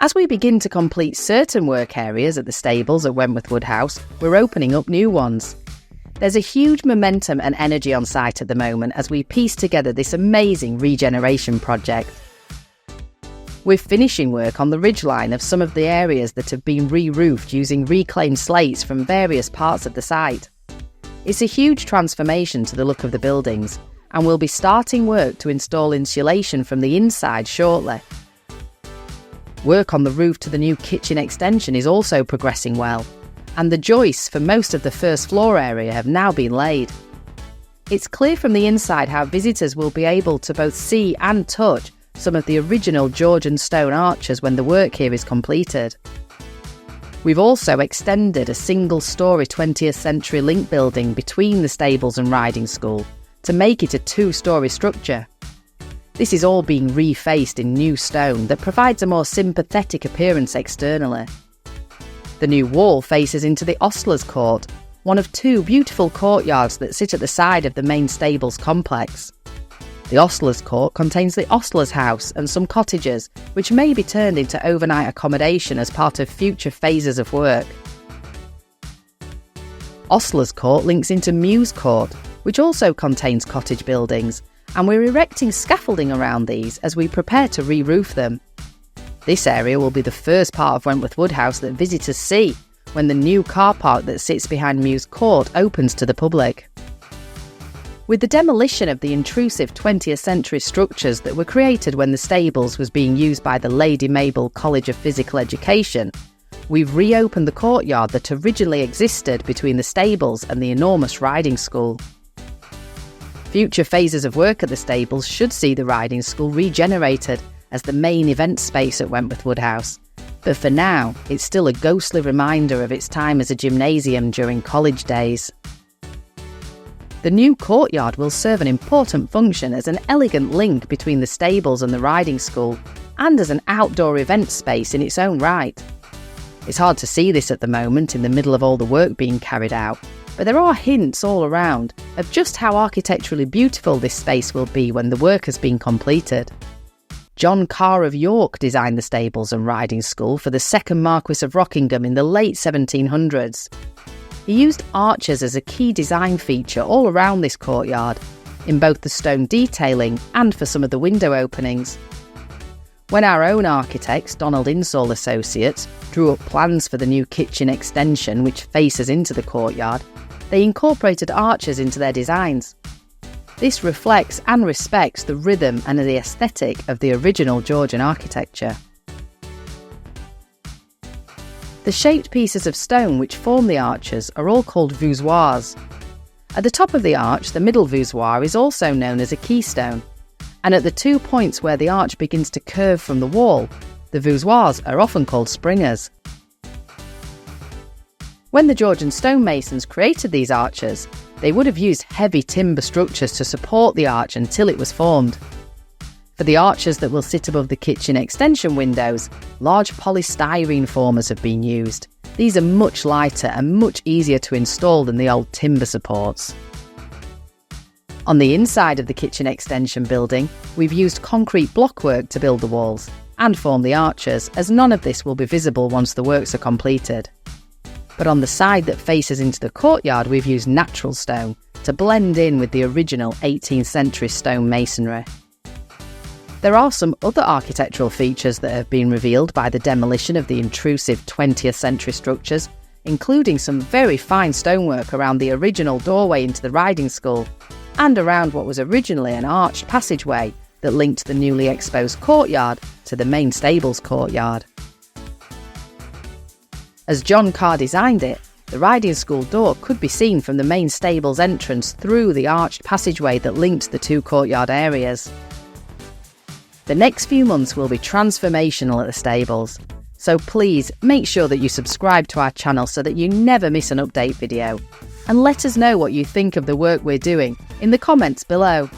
As we begin to complete certain work areas at the stables at Wentworth Woodhouse, we're opening up new ones. There's a huge momentum and energy on site at the moment as we piece together this amazing regeneration project. We're finishing work on the ridgeline of some of the areas that have been re-roofed using reclaimed slates from various parts of the site. It's a huge transformation to the look of the buildings, and we'll be starting work to install insulation from the inside shortly. Work on the roof to the new kitchen extension is also progressing well, and the joists for most of the first floor area have now been laid. It's clear from the inside how visitors will be able to both see and touch some of the original Georgian stone arches when the work here is completed. We've also extended a single-storey 20th century link building between the stables and riding school to make it a two-storey structure. This is all being refaced in new stone that provides a more sympathetic appearance externally. The new wall faces into the ostler's court, one of two beautiful courtyards that sit at the side of the main stables complex. The ostler's court contains the ostler's house and some cottages, which may be turned into overnight accommodation as part of future phases of work. Ostler's court links into Mews Court, which also contains cottage buildings, and we're erecting scaffolding around these as we prepare to re-roof them. This area will be the first part of Wentworth Woodhouse that visitors see when the new car park that sits behind Mews Court opens to the public. With the demolition of the intrusive 20th century structures that were created when the stables was being used by the Lady Mabel College of Physical Education, we've reopened the courtyard that originally existed between the stables and the enormous riding school. Future phases of work at the stables should see the riding school regenerated as the main event space at Wentworth Woodhouse, but for now it's still a ghostly reminder of its time as a gymnasium during college days. The new courtyard will serve an important function as an elegant link between the stables and the riding school, and as an outdoor event space in its own right. It's hard to see this at the moment in the middle of all the work being carried out, but there are hints all around of just how architecturally beautiful this space will be when the work has been completed. John Carr of York designed the stables and riding school for the second Marquis of Rockingham in the late 1700s. He used arches as a key design feature all around this courtyard, in both the stone detailing and for some of the window openings. When our own architects, Donald Insall Associates, drew up plans for the new kitchen extension which faces into the courtyard, they incorporated arches into their designs. This reflects and respects the rhythm and the aesthetic of the original Georgian architecture. The shaped pieces of stone which form the arches are all called voussoirs. At the top of the arch, the middle voussoir is also known as a keystone, and at the 2 points where the arch begins to curve from the wall, the voussoirs are often called springers. When the Georgian stonemasons created these arches, they would have used heavy timber structures to support the arch until it was formed. For the arches that will sit above the kitchen extension windows, large polystyrene formers have been used. These are much lighter and much easier to install than the old timber supports. On the inside of the kitchen extension building, we've used concrete blockwork to build the walls and form the arches, as none of this will be visible once the works are completed. But on the side that faces into the courtyard, we've used natural stone to blend in with the original 18th century stone masonry. There are some other architectural features that have been revealed by the demolition of the intrusive 20th century structures, including some very fine stonework around the original doorway into the riding school, and around what was originally an arched passageway that linked the newly exposed courtyard to the main stables courtyard. As John Carr designed it, the riding school door could be seen from the main stables entrance through the arched passageway that linked the two courtyard areas. The next few months will be transformational at the stables, so please make sure that you subscribe to our channel so that you never miss an update video. And let us know what you think of the work we're doing in the comments below.